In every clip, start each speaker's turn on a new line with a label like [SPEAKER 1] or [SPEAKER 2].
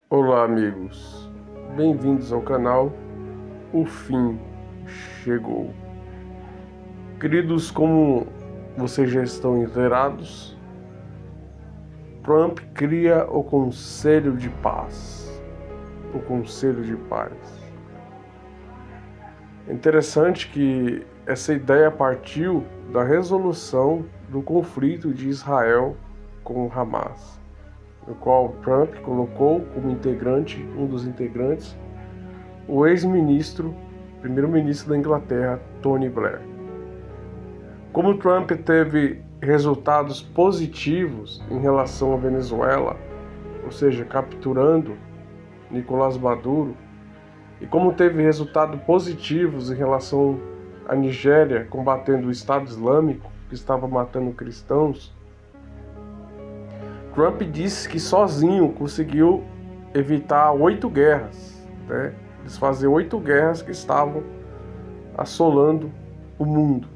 [SPEAKER 1] Olá, amigos. Bem-vindos ao canal. O fim chegou. Queridos, como vocês já estão inteirados, Trump cria o Conselho de Paz. O Conselho de Paz. É interessante que essa ideia partiu da resolução do conflito de Israel com o Hamas, no qual Trump colocou como integrante, um dos integrantes, o ex-ministro, primeiro-ministro da Inglaterra, Tony Blair. Como Trump teve resultados positivos em relação à Venezuela, ou seja, capturando Nicolás Maduro, e como teve resultados positivos em relação à Nigéria, combatendo o Estado Islâmico, que estava matando cristãos, Trump disse que sozinho conseguiu evitar 8 guerras, né? Desfazer 8 guerras que estavam assolando o mundo.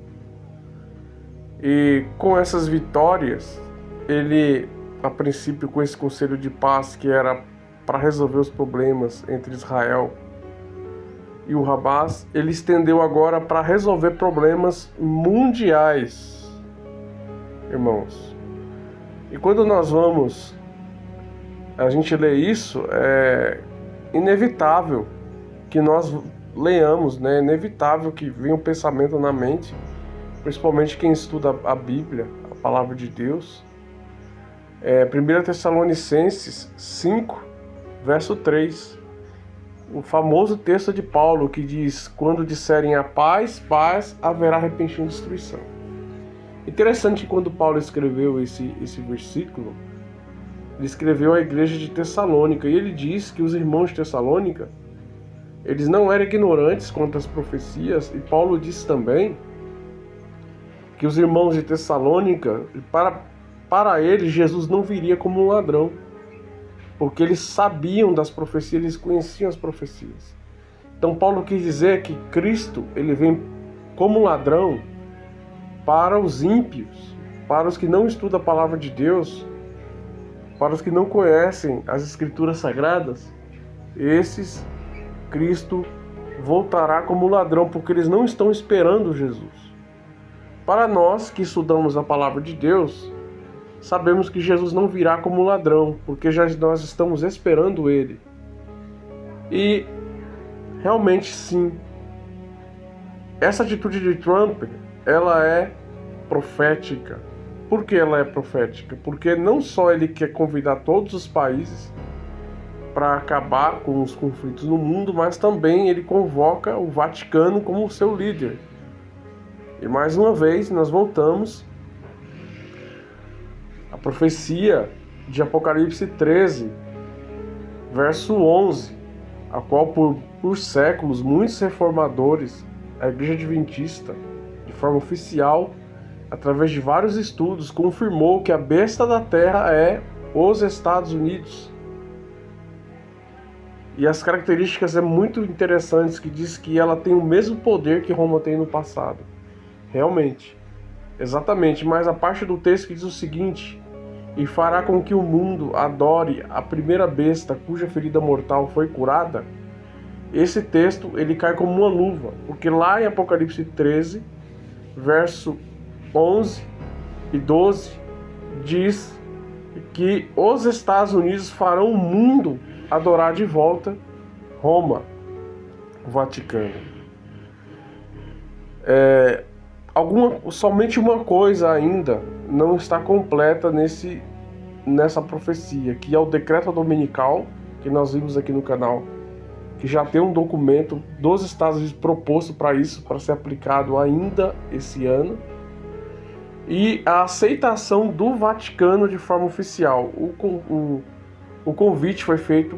[SPEAKER 1] E com essas vitórias, ele, a princípio com esse conselho de paz que era para resolver os problemas entre Israel e o Hamas, ele estendeu agora para resolver problemas mundiais, irmãos. E quando a gente lê isso, é inevitável que nós leamos, né? É inevitável que venha um pensamento na mente, principalmente quem estuda a Bíblia, a palavra de Deus. 1 Tessalonicenses 5, verso 3, o famoso texto de Paulo que diz: quando disserem a paz, paz, haverá repentina destruição. Interessante que quando Paulo escreveu esse versículo, ele escreveu à igreja de Tessalônica, e ele diz que os irmãos de Tessalônica, eles não eram ignorantes quanto às profecias, e Paulo disse também que os irmãos de Tessalônica, para eles, Jesus não viria como um ladrão, porque eles sabiam das profecias, eles conheciam as profecias. Então Paulo quis dizer que Cristo, ele vem como ladrão para os ímpios, para os que não estudam a palavra de Deus, para os que não conhecem as Escrituras Sagradas. Esses, Cristo voltará como ladrão, porque eles não estão esperando Jesus. Para nós que estudamos a palavra de Deus, sabemos que Jesus não virá como ladrão, porque nós estamos esperando Ele. E realmente sim, essa atitude de Trump, ela é profética. Por que ela é profética? Porque não só ele quer convidar todos os países para acabar com os conflitos no mundo, mas também ele convoca o Vaticano como seu líder. E mais uma vez nós voltamos à profecia de Apocalipse 13, verso 11, a qual por séculos muitos reformadores, a Igreja Adventista, de forma oficial, através de vários estudos, confirmou que a besta da terra é os Estados Unidos. E as características é muito interessantes, que diz que ela tem o mesmo poder que Roma tem no passado. Realmente, exatamente, mas a parte do texto que diz o seguinte: e fará com que o mundo adore a primeira besta cuja ferida mortal foi curada. Esse texto ele cai como uma luva, porque lá em Apocalipse 13, verso 11 e 12, diz que os Estados Unidos farão o mundo adorar de volta Roma, o Vaticano. Somente uma coisa ainda não está completa nessa profecia, que é o decreto dominical, que nós vimos aqui no canal, que já tem um documento dos Estados Unidos proposto para isso, para ser aplicado ainda esse ano, e a aceitação do Vaticano de forma oficial. O convite foi feito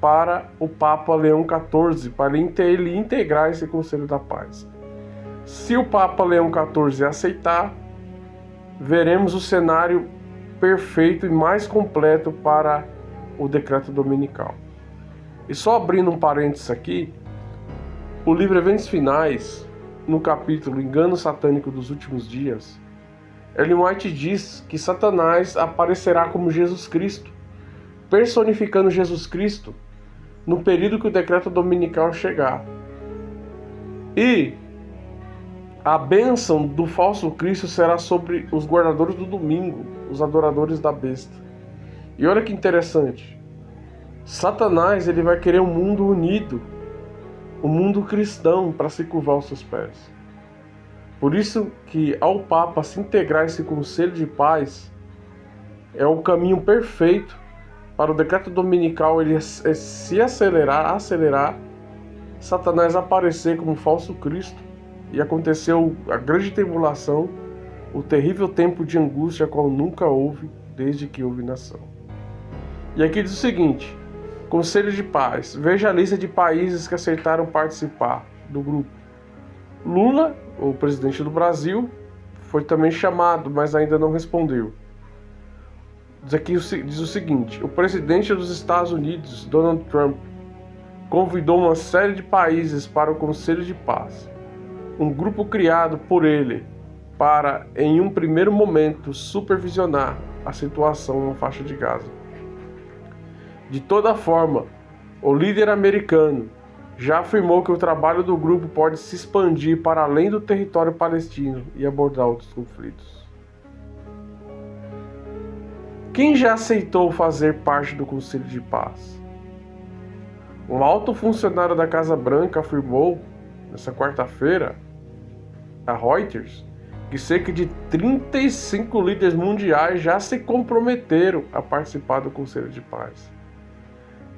[SPEAKER 1] para o Papa Leão XIV, para ele integrar esse Conselho da Paz. Se o Papa Leão XIV aceitar, veremos o cenário perfeito e mais completo para o decreto dominical. E só abrindo um parênteses aqui, o livro Eventos Finais, no capítulo Engano Satânico dos Últimos Dias, Ellen White diz que Satanás aparecerá como Jesus Cristo personificando Jesus Cristo no período que o decreto dominical chegar. E a bênção do falso Cristo será sobre os guardadores do domingo, os adoradores da besta. E olha que interessante. Satanás, ele vai querer um mundo unido, um mundo cristão, para se curvar aos seus pés. Por isso que ao Papa se integrar esse conselho de paz é o caminho perfeito para o decreto dominical ele se acelerar, Satanás aparecer como falso Cristo e aconteceu a grande tribulação, o terrível tempo de angústia qual nunca houve desde que houve nação. E aqui diz o seguinte: Conselho de Paz, veja a lista de países que aceitaram participar do grupo. Lula, o presidente do Brasil, foi também chamado, mas ainda não respondeu. Diz o seguinte: o presidente dos Estados Unidos, Donald Trump, convidou uma série de países para o Conselho de Paz, um grupo criado por ele para, em um primeiro momento, supervisionar a situação na faixa de Gaza. De toda forma, o líder americano já afirmou que o trabalho do grupo pode se expandir para além do território palestino e abordar outros conflitos. Quem já aceitou fazer parte do Conselho de Paz? Um alto funcionário da Casa Branca afirmou, nessa quarta-feira, a Reuters, que cerca de 35 líderes mundiais já se comprometeram a participar do Conselho de Paz.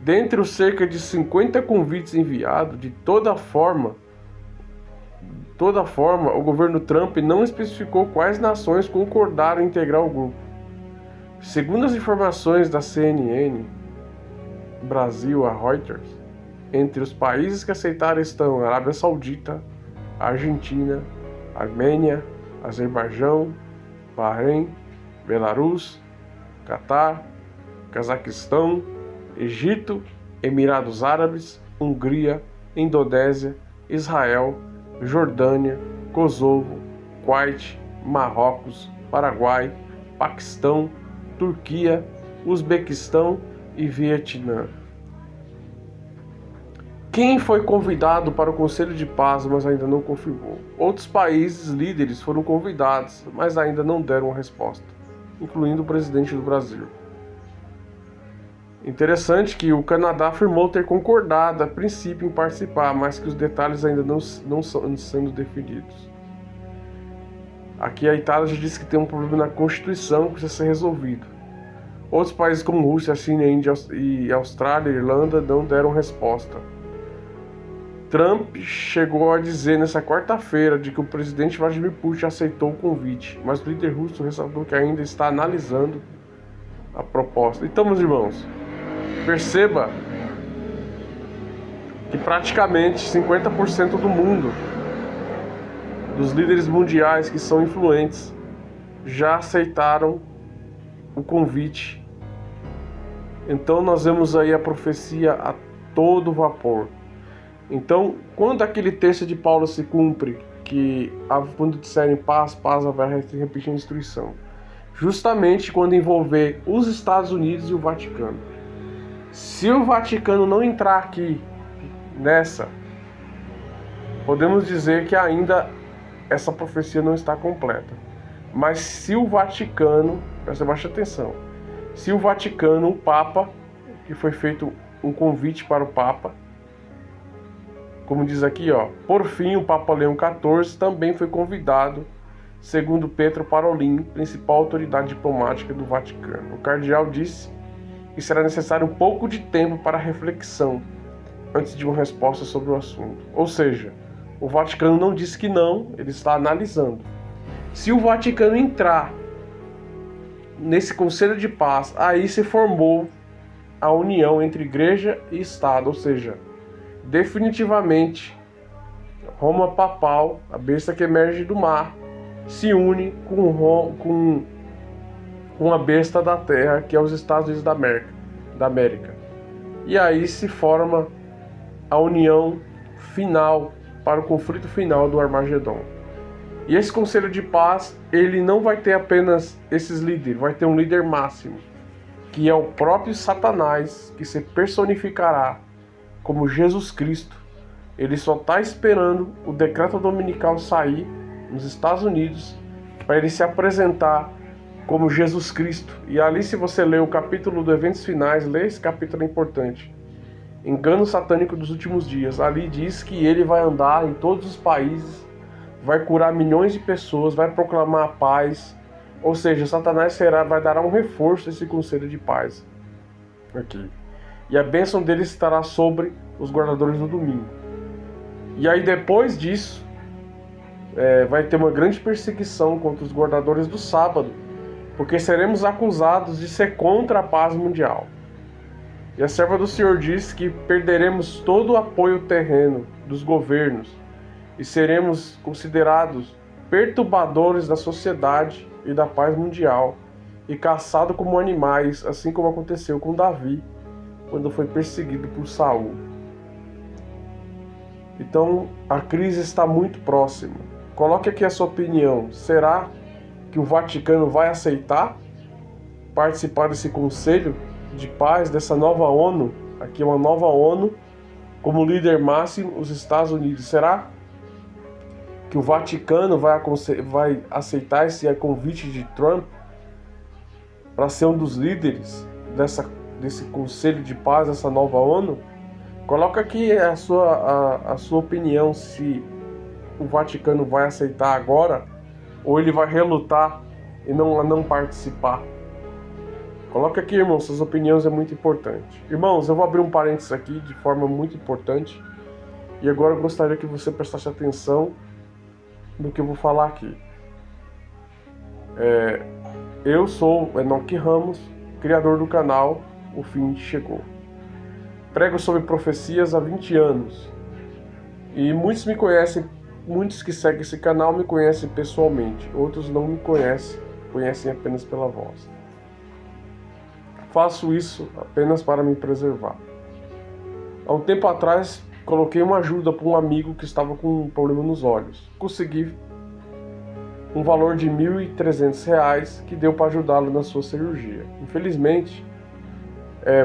[SPEAKER 1] Dentre os cerca de 50 convites enviados, de toda forma, o governo Trump não especificou quais nações concordaram em integrar o grupo. Segundo as informações da CNN Brasil, a Reuters, entre os países que aceitaram estão a Arábia Saudita, a Argentina, a Armênia, Azerbaijão, Bahrein, Belarus, Catar, Cazaquistão, Egito, Emirados Árabes, Hungria, Indonésia, Israel, Jordânia, Kosovo, Kuwait, Marrocos, Paraguai, Paquistão, Turquia, Uzbequistão e Vietnã. Quem foi convidado para o Conselho de Paz, mas ainda não confirmou? Outros países líderes foram convidados, mas ainda não deram uma resposta, incluindo o presidente do Brasil. Interessante que o Canadá afirmou ter concordado a princípio em participar, mas que os detalhes ainda não estão sendo definidos. Aqui a Itália já disse que tem um problema na Constituição que precisa ser resolvido. Outros países como Rússia, China, Índia e Austrália e Irlanda não deram resposta. Trump chegou a dizer nessa quarta-feira de que o presidente Vladimir Putin aceitou o convite, mas o líder russo ressaltou que ainda está analisando a proposta. Então, meus irmãos, perceba que praticamente 50% do mundo, dos líderes mundiais que são influentes, já aceitaram o convite. Então nós vemos aí a profecia a todo vapor. Então, quando aquele texto de Paulo se cumpre, que quando disserem paz, paz vai repetir a instrução, justamente quando envolver os Estados Unidos e o Vaticano. Se o Vaticano não entrar aqui nessa, podemos dizer que ainda essa profecia não está completa. Mas se o Vaticano, presta bastante atenção, se o Vaticano, o Papa, que foi feito um convite para o Papa, como diz aqui, por fim, o Papa Leão XIV também foi convidado, segundo Pietro Parolin, principal autoridade diplomática do Vaticano. O cardeal disse que será necessário um pouco de tempo para reflexão antes de uma resposta sobre o assunto. Ou seja, o Vaticano não disse que não, ele está analisando. Se o Vaticano entrar nesse Conselho de Paz, aí se formou a união entre Igreja e Estado, ou seja, definitivamente Roma Papal, a besta que emerge do mar, se une com a besta da terra, que é os Estados Unidos da América. E aí se forma a união final para o conflito final do Armagedon. E esse Conselho de Paz, ele não vai ter apenas esses líderes, vai ter um líder máximo. que é o próprio Satanás que se personificará como Jesus Cristo. Ele só está esperando o decreto dominical sair nos Estados Unidos para ele se apresentar como Jesus Cristo. E ali, se você ler o capítulo do Eventos Finais, lê esse capítulo, é importante. Engano satânico dos últimos dias. Ali diz que ele vai andar em todos os países, vai curar milhões de pessoas, vai proclamar a paz. Ou seja, Satanás vai dar um reforço a esse conselho de paz aqui. E a bênção dele estará sobre os guardadores do domingo. E aí depois disso, vai ter uma grande perseguição contra os guardadores do sábado, porque seremos acusados de ser contra a paz mundial. E a serva do Senhor diz que perderemos todo o apoio terreno dos governos e seremos considerados perturbadores da sociedade e da paz mundial e caçados como animais, assim como aconteceu com Davi quando foi perseguido por Saul. Então a crise está muito próxima. Coloque aqui a sua opinião. Será que o Vaticano vai aceitar participar desse conselho de paz, dessa nova ONU? Aqui é uma nova ONU, como líder máximo os Estados Unidos. Será que o Vaticano vai aceitar esse convite de Trump para ser um dos líderes desse conselho de paz, dessa nova ONU? Coloca aqui a sua opinião, se o Vaticano vai aceitar agora ou ele vai relutar e não participar. Coloca aqui, irmãos, suas opiniões, é muito importante. Irmãos, eu vou abrir um parênteses aqui de forma muito importante. E agora eu gostaria que você prestasse atenção no que eu vou falar aqui. Eu sou Enoque Ramos, criador do canal O Fim Chegou. Prego sobre profecias há 20 anos. E muitos me conhecem, muitos que seguem esse canal me conhecem pessoalmente. Outros não me conhecem apenas pela voz. Faço isso apenas para me preservar. Há um tempo atrás, coloquei uma ajuda para um amigo que estava com um problema nos olhos. Consegui um valor de R$ 1.300 que deu para ajudá-lo na sua cirurgia. Infelizmente,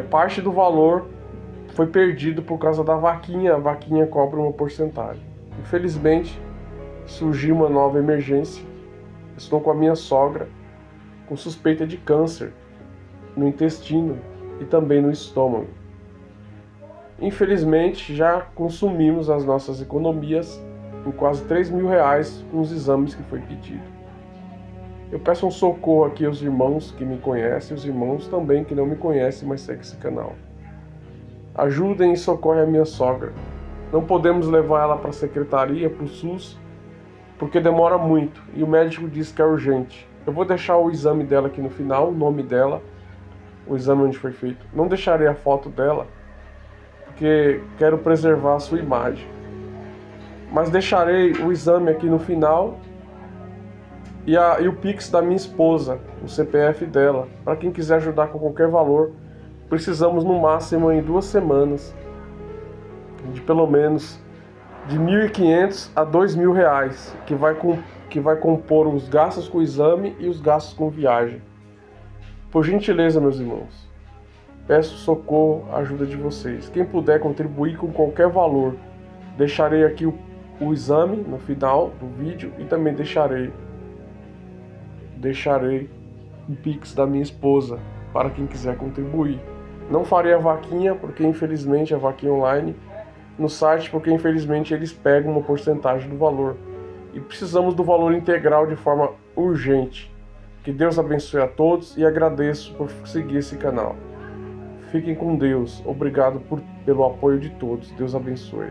[SPEAKER 1] parte do valor foi perdido por causa da vaquinha. A vaquinha cobra uma porcentagem. Infelizmente, surgiu uma nova emergência. Estou com a minha sogra com suspeita de câncer no intestino e também no estômago. Infelizmente, já consumimos as nossas economias em quase R$ 3.000 com os exames que foi pedido. Eu peço um socorro aqui aos irmãos que me conhecem, os irmãos também que não me conhecem, mas seguem esse canal. Ajudem e socorrem a minha sogra. Não podemos levar ela para a secretaria, para o SUS, porque demora muito e o médico diz que é urgente. Eu vou deixar o exame dela aqui no final, o nome dela, o exame onde foi feito. Não deixarei a foto dela, porque quero preservar a sua imagem. Mas deixarei o exame aqui no final e o Pix da minha esposa, o CPF dela, para quem quiser ajudar com qualquer valor. Precisamos no máximo em 2 semanas de pelo menos de R$ 1.500 a R$ 2.000, que vai compor os gastos com o exame e os gastos com viagem. Por gentileza, meus irmãos, peço socorro, a ajuda de vocês. Quem puder contribuir com qualquer valor, deixarei aqui o exame no final do vídeo e também deixarei o Pix da minha esposa para quem quiser contribuir. Não farei a vaquinha, porque infelizmente a vaquinha online no site, porque infelizmente eles pegam uma porcentagem do valor. E precisamos do valor integral de forma urgente. Que Deus abençoe a todos e agradeço por seguir esse canal. Fiquem com Deus. Obrigado pelo apoio de todos. Deus abençoe.